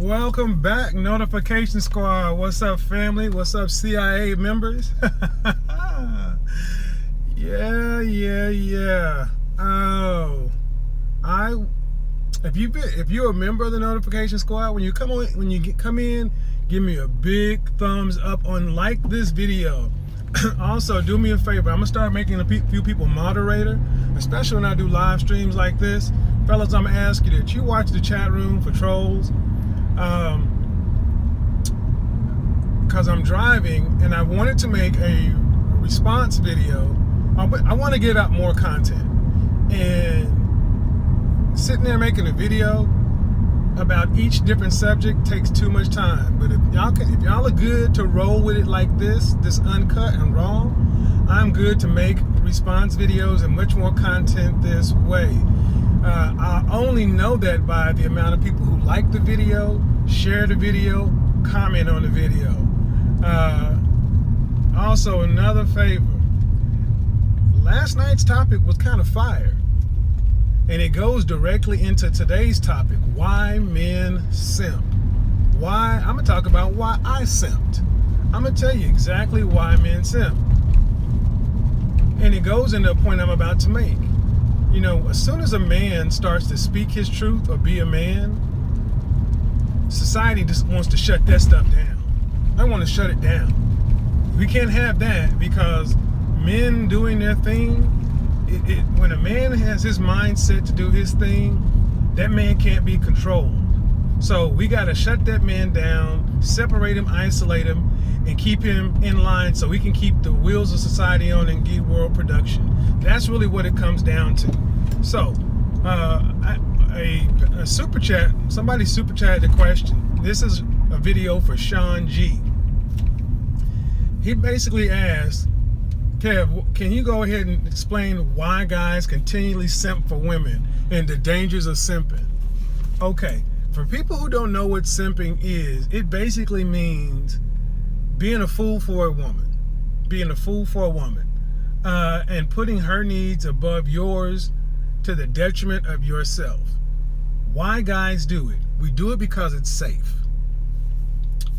Welcome back, Notification Squad. What's up, family? What's up, CIA members? Yeah. Oh, if you're a member of the Notification Squad, when you come in, give me a big thumbs up on like this video. Also, do me a favor. I'm gonna start making a few people moderator, especially when I do live streams like this. Fellas, I'm gonna ask you that you watch the chat room for trolls. Because I'm driving and I wanted to make a response video. I want to get out more content, and sitting there making a video about each different subject takes too much time. But if y'all are good to roll with it like this uncut and raw, I'm good to make response videos and much more content this way. I only know that by the amount of people who like the video, share the video, comment on the video. Also, another favor. Last night's topic was kind of fire, and it goes directly into today's topic: why men simp. Why? I'm gonna talk about why I simped. I'm gonna tell you exactly why men simp, and it goes into a point I'm about to make. You know, as soon as a man starts to speak his truth or be a man, society just wants to shut that stuff down. I want to shut it down. We can't have that, because men doing their thing, when a man has his mindset to do his thing, that man can't be controlled. So we got to shut that man down, separate him, isolate him, and keep him in line so we can keep the wheels of society on and get world production. That's really what it comes down to. So, a super chat, somebody super chatted the question. This is a video for Sean G. He basically asked, Kev, can you go ahead and explain why guys continually simp for women and the dangers of simping? Okay, for people who don't know what simping is, it basically means being a fool for a woman. And putting her needs above yours to the detriment of yourself. Why guys do it? We do it because it's safe.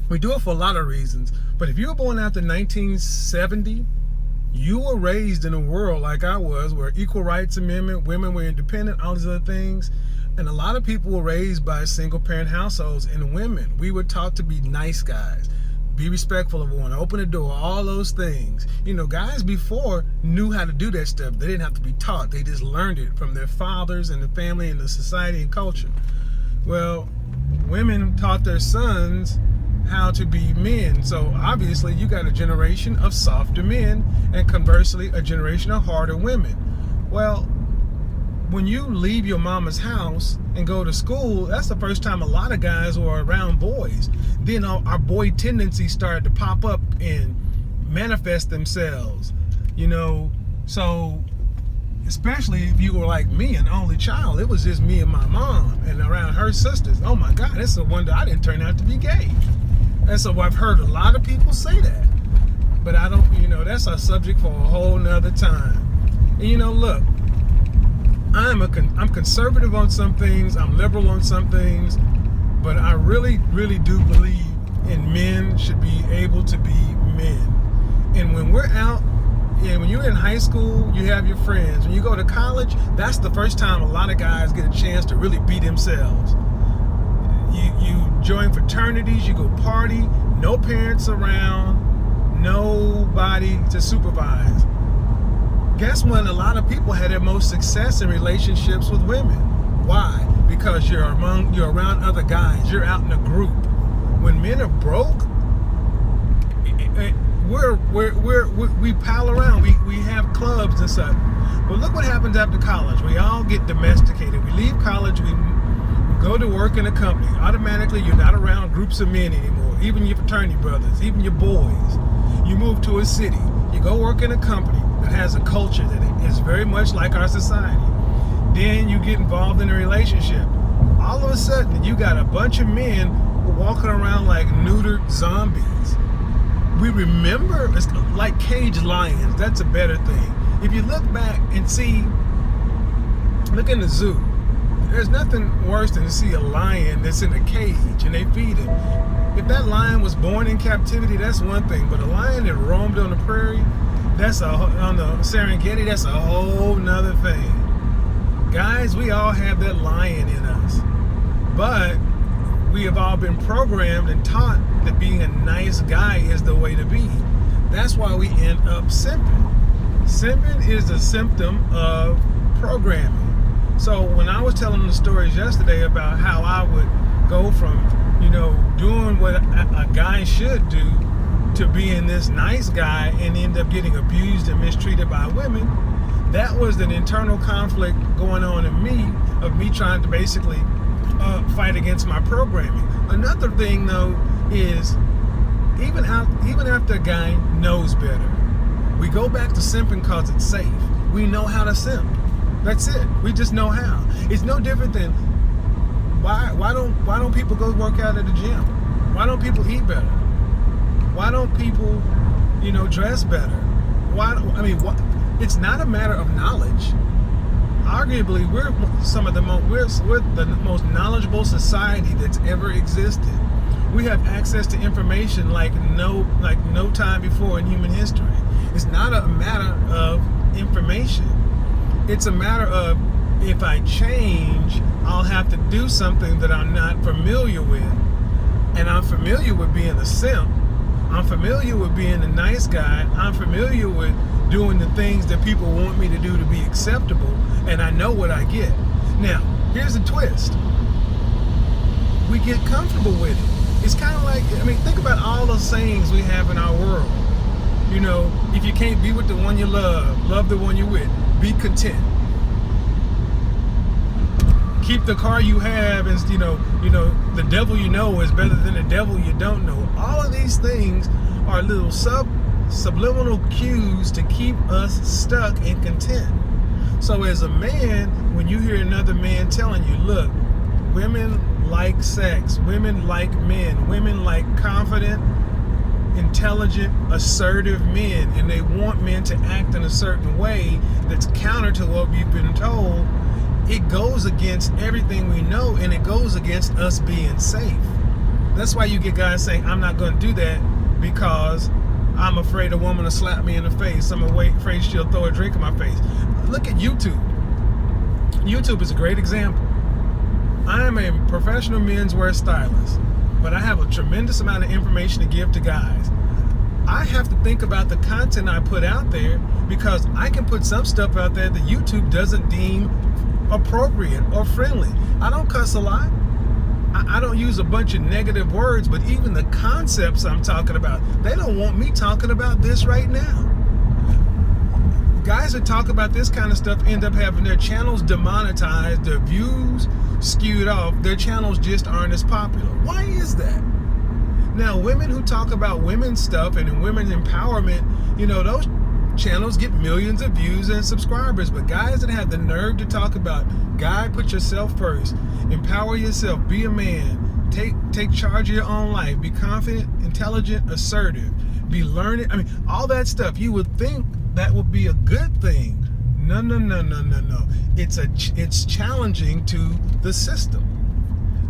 We do it for a lot of reasons. But if you were born after 1970, you were raised in a world like I was, where equal rights amendment, women were independent, all these other things. And a lot of people were raised by single parent households, and women, we were taught to be nice guys, be respectful of one, open the door, all those things. You know, guys before knew how to do that stuff. They didn't have to be taught. They just learned it from their fathers and the family and the society and culture. Well, women taught their sons how to be men. So obviously you got a generation of softer men, and conversely a generation of harder women. Well, when you leave your mama's house and go to school, that's the first time a lot of guys were around boys. Then our boy tendencies started to pop up and manifest themselves, you know. So especially if you were like me, an only child, it was just me and my mom, and around her sisters. Oh my God, it's a wonder I didn't turn out to be gay. And so I've heard a lot of people say that, but I don't, you know, that's a subject for a whole nother time. And you know, look, I'm conservative on some things, I'm liberal on some things, but I really do believe in men should be able to be men. And when we're out, and when you're in high school, you have your friends. When you go to college, that's the first time a lot of guys get a chance to really be themselves. You join fraternities, you go party, no parents around, nobody to supervise. Guess when a lot of people had their most success in relationships with women? Why? Because you're around other guys, you're out in a group. When men are broke, we pal around, we have clubs and stuff. But look what happens after college. We all get domesticated. We leave college, we go to work in a company. Automatically, you're not around groups of men anymore, even your fraternity brothers, even your boys. You move to a city. You go work in a company that has a culture that is very much like our society. Then you get involved in a relationship. All of a sudden, you got a bunch of men walking around like neutered zombies. We remember, it's like caged lions. That's a better thing. If you look back and see, look in the zoo. there's nothing worse than to see a lion that's in a cage and they feed it. If that lion was born in captivity, that's one thing. But a lion that roamed on the prairie, on the Serengeti, that's a whole nother thing. Guys, we all have that lion in us. But we have all been programmed and taught that being a nice guy is the way to be. That's why we end up simping. Simping is a symptom of programming. So when I was telling the stories yesterday about how I would go from, doing what a guy should do to being this nice guy and end up getting abused and mistreated by women, that was an internal conflict going on in me of me trying to basically fight against my programming. Another thing though is even after a guy knows better, we go back to simping because it's safe. We know how to simp. That's it. We just know how. It's no different than why don't people go work out at the gym? Why don't people eat better? Why don't people, dress better? It's not a matter of knowledge. Arguably, we're the most knowledgeable society that's ever existed. We have access to information like no time before in human history. It's not a matter of information. It's a matter of, if I change, I'll have to do something that I'm not familiar with. And I'm familiar with being a simp. I'm familiar with being a nice guy. I'm familiar with doing the things that people want me to do to be acceptable. And I know what I get. Now, here's the twist. We get comfortable with it. It's kind of like, think about all the sayings we have in our world. If you can't be with the one you love the one you're with. Be content. Keep the car you have, and the devil you know is better than the devil you don't know. All of these things are little subliminal cues to keep us stuck and content. So as a man, when you hear another man telling you, look, women like sex, women like men, women like confident, intelligent, assertive men, and they want men to act in a certain way that's counter to what we've been told, it goes against everything we know, and it goes against us being safe. That's why you get guys saying, I'm not going to do that because I'm afraid a woman will slap me in the face. I'm afraid she'll throw a drink in my face. Look at YouTube. YouTube is a great example. I am a professional menswear stylist, but I have a tremendous amount of information to give to guys. I have to think about the content I put out there, because I can put some stuff out there that YouTube doesn't deem appropriate or friendly. I don't cuss a lot. I don't use a bunch of negative words, but even the concepts I'm talking about, they don't want me talking about this right now. Guys that talk about this kind of stuff end up having their channels demonetized, their views skewed off, their channels just aren't as popular. Why is that? Now, women who talk about women's stuff and women empowerment, those channels get millions of views and subscribers. But guys that have the nerve to talk about, guy, put yourself first, empower yourself, be a man, take charge of your own life, be confident, intelligent, assertive, be learned. All that stuff, you would think that would be a good thing. No. It's challenging to the system.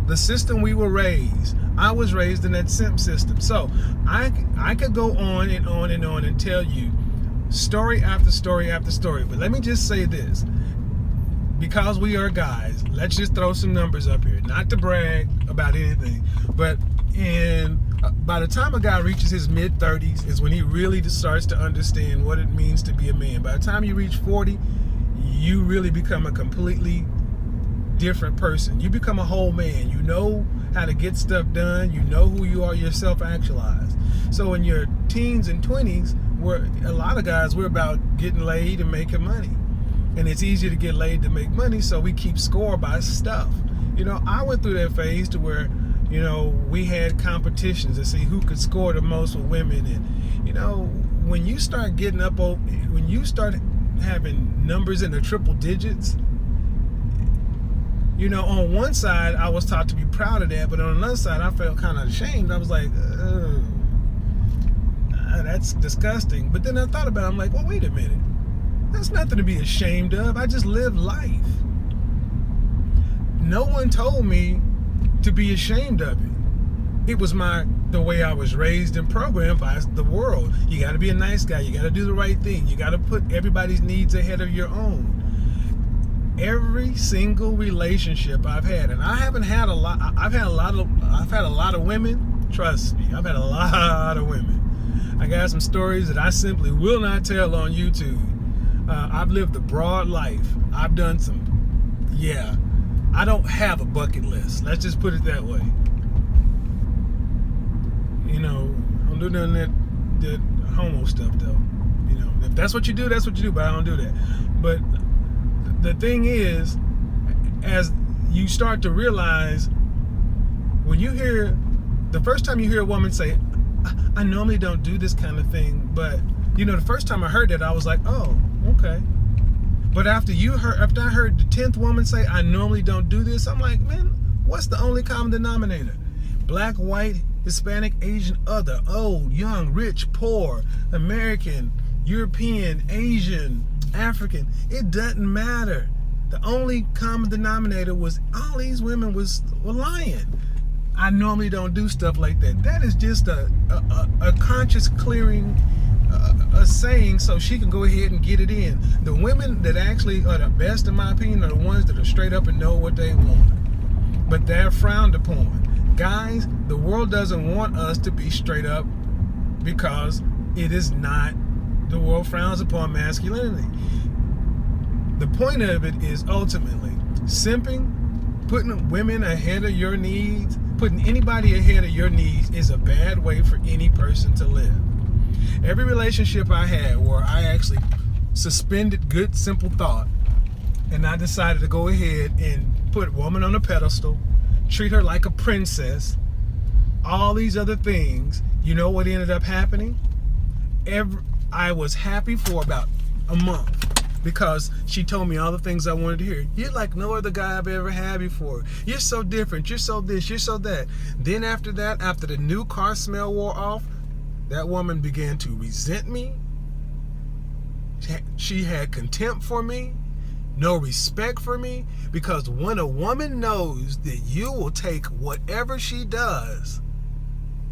The system we were raised. I was raised in that simp system. So I could go on and on and on and tell you story after story after story. But let me just say this. Because we are guys, let's just throw some numbers up here. Not to brag about anything, but by the time a guy reaches his mid-30s is when he really starts to understand what it means to be a man. By the time you reach 40, you really become a completely different person. You become a whole man. You know how to get stuff done. You know who you are. You're self-actualized. So in your teens and 20s, a lot of guys, we're about getting laid and making money. And it's easier to get laid to make money, so we keep score by stuff. I went through that phase to where, we had competitions to see who could score the most with women. And, when you start when you start having numbers in the triple digits, on one side, I was taught to be proud of that, but on another side, I felt kind of ashamed. I was like, that's disgusting. But then I thought about it. I'm like, well, wait a minute. That's nothing to be ashamed of. I just live life. no one told me to be ashamed of it. It was the way I was raised and programmed by the world. You got to be a nice guy. You got to do the right thing. You got to put everybody's needs ahead of your own. Every single relationship I've had, and I haven't had a lot. I've had a lot of women. Trust me, I've had a lot of women. I got some stories that I simply will not tell on YouTube. I've lived a broad life. I've done some. Yeah, I don't have a bucket list. Let's just put it that way. You know, I don't do none of that homo stuff though. You know, if that's what you do, that's what you do. But I don't do that. But the thing is, as you start to realize, when you hear, the first time you hear a woman say, I normally don't do this kind of thing, but you know, the first time I heard that, I was like, oh, okay. But after I heard the 10th woman say, I normally don't do this, I'm like, man, what's the only common denominator? Black, white, Hispanic, Asian, other, old, young, rich, poor, American, European, Asian, African. It doesn't matter. The only common denominator was all these women were lying. I normally don't do stuff like that. That is just a conscious clearing, a saying so she can go ahead and get it in. The women that actually are the best, in my opinion, are the ones that are straight up and know what they want. But they're frowned upon. Guys, the world doesn't want us to be straight up because it is not. The world frowns upon masculinity. The point of it is ultimately simping, putting women ahead of your needs, putting anybody ahead of your needs is a bad way for any person to live. Every relationship I had where I actually suspended good, simple thought, and I decided to go ahead and put a woman on a pedestal, treat her like a princess, all these other things, you know what ended up happening? I was happy for about a month because she told me all the things I wanted to hear. You're like no other guy I've ever had before. You're so different. You're so this. You're so that. Then after that, after the new car smell wore off, that woman began to resent me. She had contempt for me, no respect for me, because when a woman knows that you will take whatever she does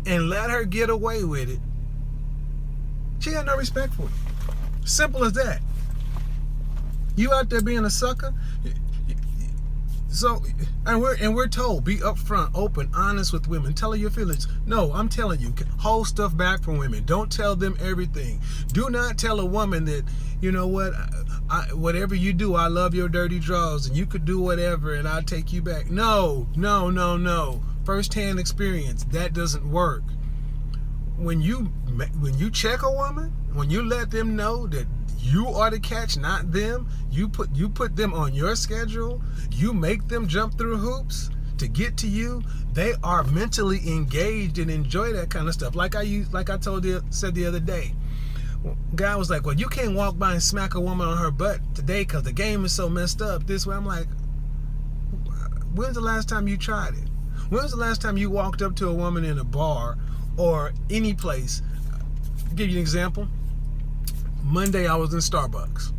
and let her get away with it, she had no respect for you. Simple as that. You out there being a sucker. So, and we're told, be upfront, open, honest with women. Tell her your feelings. No, I'm telling you, hold stuff back from women. Don't tell them everything. Do not tell a woman that, you know what, whatever you do, I love your dirty drawers, and you could do whatever, and I'll take you back. No. First-hand experience, that doesn't work. When you check a woman, when you let them know that you are the catch, not them, you put them on your schedule, you make them jump through hoops to get to you, they are mentally engaged and enjoy that kind of stuff. Like I said the other day, guy was like, well, you can't walk by and smack a woman on her butt today because the game is so messed up this way. I'm like, when's the last time you tried it? When's the last time you walked up to a woman in a bar or any place? I'll give you an example. Monday I was in Starbucks.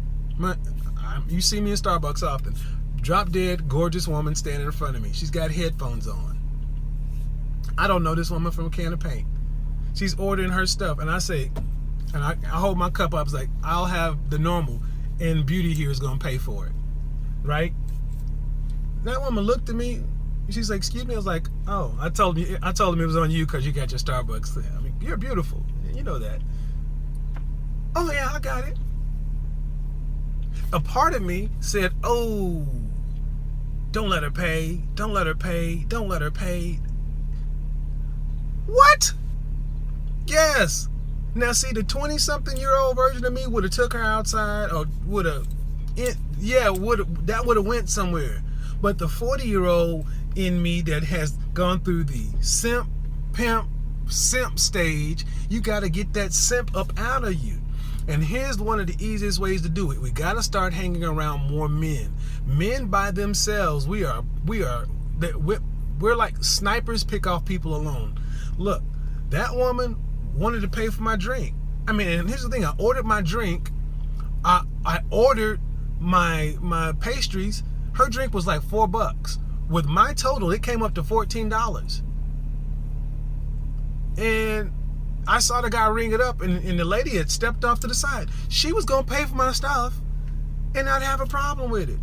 You see me in Starbucks often. Drop dead, gorgeous woman standing in front of me. She's got headphones on. I don't know this woman from a can of paint. She's ordering her stuff, and I say, and I hold my cup up. I was like, I'll have the normal, and Beauty here is gonna pay for it, right? That woman looked at me. She's like, excuse me. I was like, oh, I told him it was on you because you got your Starbucks. I mean, you're beautiful. You know that. Oh yeah, I got it. A part of me said, oh, don't let her pay. Don't let her pay. Don't let her pay. What? Yes. Now see, the 20-something-year-old version of me would have took her outside, or would have went somewhere. But the 40-year-old in me that has gone through the simp, pimp, simp stage, you got to get that simp up out of you. And here's one of the easiest ways to do it. We got to start hanging around more men. Men by themselves, we're like snipers, pick off people alone. Look, that woman wanted to pay for my drink. I mean, and here's the thing. I ordered my drink. I ordered my pastries. Her drink was like $4. With my total, it came up to $14. And I saw the guy ring it up, and the lady had stepped off to the side. She was going to pay for my stuff and not have a problem with it.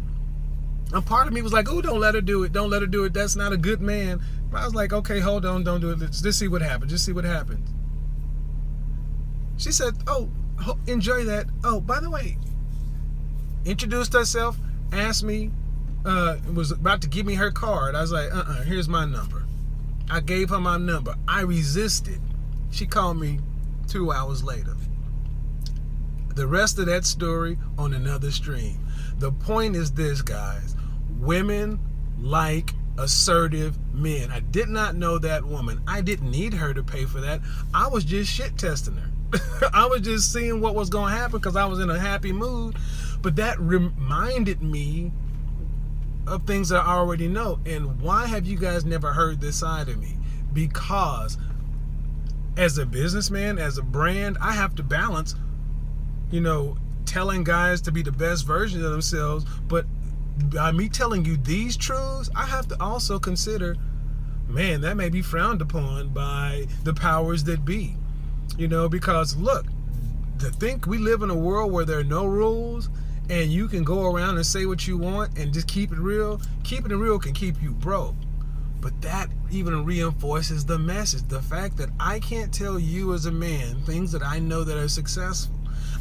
And part of me was like, oh, don't let her do it. Don't let her do it. That's not a good man. But I was like, okay, hold on. Don't do it. Let's just see what happens. Just see what happens. She said, oh, enjoy that. Oh, by the way, introduced herself, asked me, was about to give me her card. I was like, here's my number. I gave her my number. I resisted. She called me 2 hours later. The rest of that story on another stream. The point is this, guys. Women like assertive men. I did not know that woman. I didn't need her to pay for that. I was just shit testing her. I was just seeing what was going to happen because I was in a happy mood. But that reminded me of things that I already know. And why have you guys never heard this side of me? Because as a businessman, as a brand, I have to balance, telling guys to be the best version of themselves. But by me telling you these truths, I have to also consider, man, that may be frowned upon by the powers that be. Because look, to think we live in a world where there are no rules and you can go around and say what you want and just keep it real, keeping it real can keep you broke. But that even reinforces the message, the fact that I can't tell you as a man things that I know that are successful.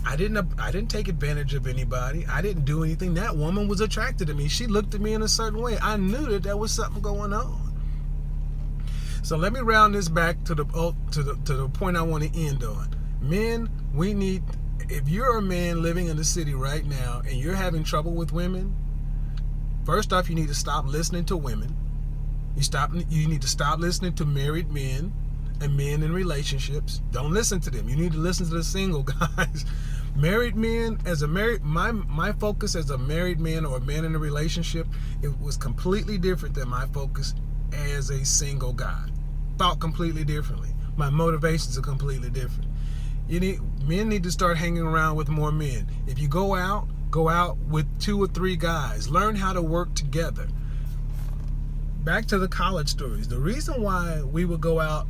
I didn't take advantage of anybody. I didn't do anything. That woman was attracted to me. She looked at me in a certain way. I knew that there was something going on. So let me round this back to the point I want to end on. Men, we need, if you're a man living in the city right now and you're having trouble with women, first off, you need to stop listening to women. You need to stop listening to married men and men in relationships. Don't listen to them. You need to listen to the single guys. Married men, my focus as a married man or a man in a relationship, it was completely different than my focus as a single guy. Thought completely differently. My motivations are completely different. Men need to start hanging around with more men. If you go out with 2 or 3 guys. Learn how to work together. Back to the college stories. The reason why we would go out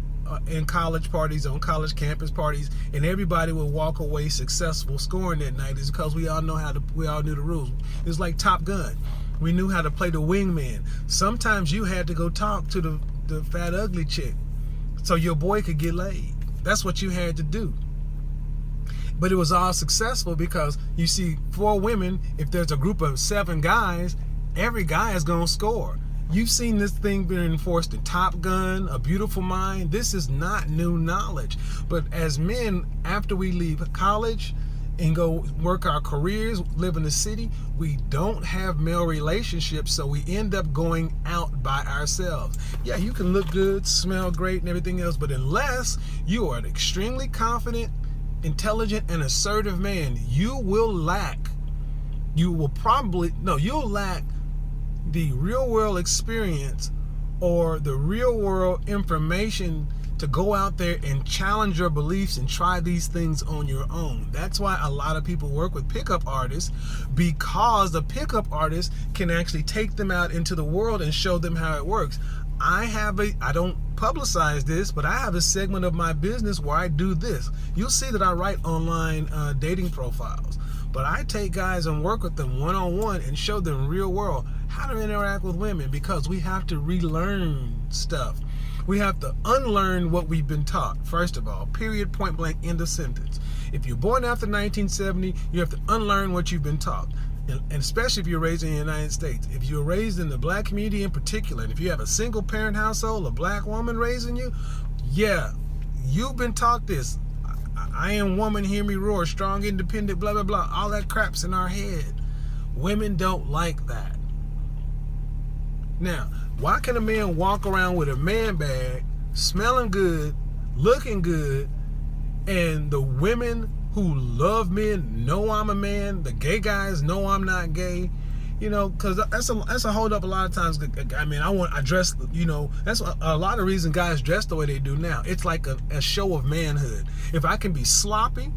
in college parties, on college campus parties, and everybody would walk away successful scoring that night is because we all knew the rules. It was like Top Gun. We knew how to play the wingman. Sometimes you had to go talk to the fat ugly chick so your boy could get laid. That's what you had to do. But it was all successful because you see 4 women, if there's a group of 7 guys, every guy is going to score. You've seen this thing being enforced in Top Gun, A Beautiful Mind. This is not new knowledge. But as men, after we leave college and go work our careers, live in the city, we don't have male relationships, so we end up going out by ourselves. Yeah, you can look good, smell great, and everything else, but unless you are an extremely confident, intelligent, and assertive man, you'll lack the real world experience or the real world information to go out there and challenge your beliefs and try these things on your own. That's why a lot of people work with pickup artists, because the pickup artist can actually take them out into the world and show them how it works. I don't publicize this, but I have a segment of my business where I do this. You'll see that I write online dating profiles, but I take guys and work with them one-on-one and show them real world how to interact with women, because we have to relearn stuff. We have to unlearn what we've been taught, first of all, period, point blank, end of sentence. If you're born after 1970, you have to unlearn what you've been taught. And especially if you're raised in the United States. If you're raised in the black community in particular, and if you have a single parent household, a black woman raising you, yeah, you've been taught this. I am woman, hear me roar, strong, independent, blah, blah, blah. All that crap's in our head. Women don't like that. Now, why can a man walk around with a man bag, smelling good, looking good, and the women who love men know I'm a man, the gay guys know I'm not gay, because that's a hold up a lot of times. I mean, I dress, that's a lot of reason guys dress the way they do now. It's like a show of manhood. If I can be sloppy,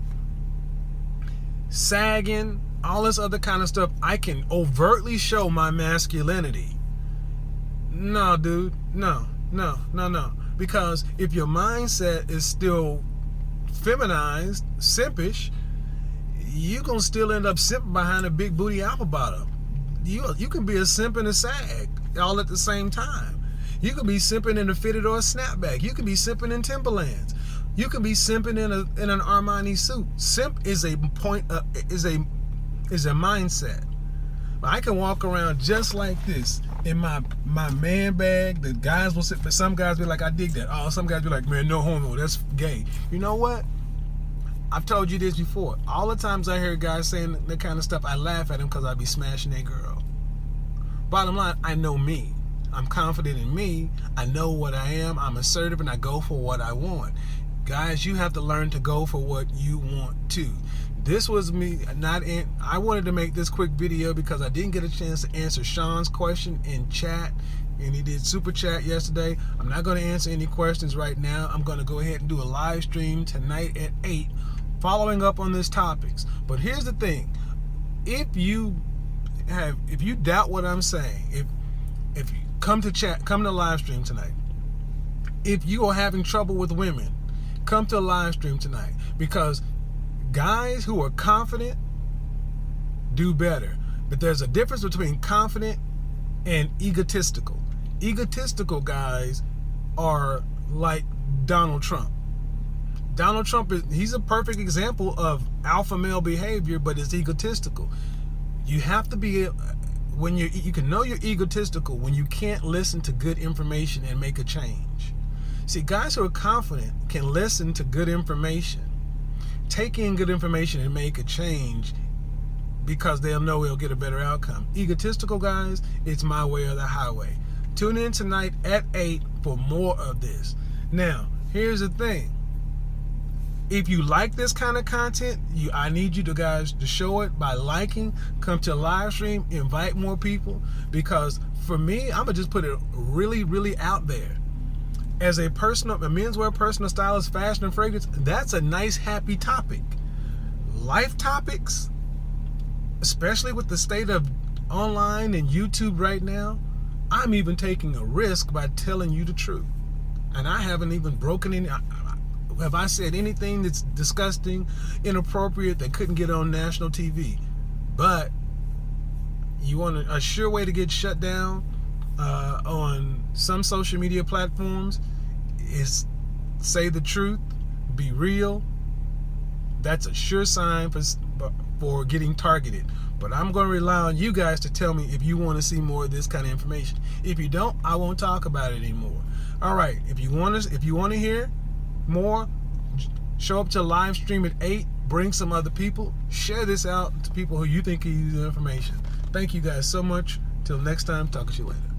sagging, all this other kind of stuff, I can overtly show my masculinity. No, dude. No. Because if your mindset is still feminized, simpish, you gonna still end up simping behind a big booty apple bottom. You can be a simp and a sag all at the same time. You can be simping in a fitted or a snapback. You can be simping in Timberlands. You can be simping in an Armani suit. Simp is a mindset. I can walk around just like this in my man bag. The guys will sit, but some guys be like, I dig that. Oh, some guys be like, man, no homo, that's gay. You know what? I've told you this before. All the times I hear guys saying that kind of stuff, I laugh at them because I be smashing that girl. Bottom line, I know me. I'm confident in me. I know what I am. I'm assertive and I go for what I want. Guys, you have to learn to go for what you want too. This was me I wanted to make this quick video because I didn't get a chance to answer Sean's question in chat, and he did super chat yesterday. I'm not going to answer any questions right now. I'm going to go ahead and do a live stream tonight at 8 following up on these topics. But here's the thing. If you doubt what I'm saying, if you come to live stream tonight. If you are having trouble with women, come to a live stream tonight, because guys who are confident do better. But there's a difference between confident and egotistical. Egotistical guys are like Donald Trump. Donald Trump he's a perfect example of alpha male behavior, but it's egotistical. You have to be you can know you're egotistical when you can't listen to good information and make a change. See, guys who are confident can listen to good information, take in good information and make a change because they'll know they'll get a better outcome. Egotistical guys, it's my way or the highway. Tune in tonight at 8 for more of this. Now, here's the thing. If you like this kind of content, I need you guys to show it by liking, come to a live stream, invite more people, because for me, I'm going to just put it really, really out there. As a menswear personal stylist, fashion and fragrance, that's a nice, happy topic. Life topics, especially with the state of online and YouTube right now, I'm even taking a risk by telling you the truth. And I haven't even broken any. Have I said anything that's disgusting, inappropriate, that couldn't get on national TV? But you want a sure way to get shut down on some social media platforms is say the truth, be real. That's a sure sign for getting targeted. But I'm going to rely on you guys to tell me if you want to see more of this kind of information. If you don't, I won't talk about it anymore. All right, if you want to hear more, show up to live stream at 8, bring some other people, share this out to people who you think can use the information. Thank you guys so much. Till next time, talk to you later.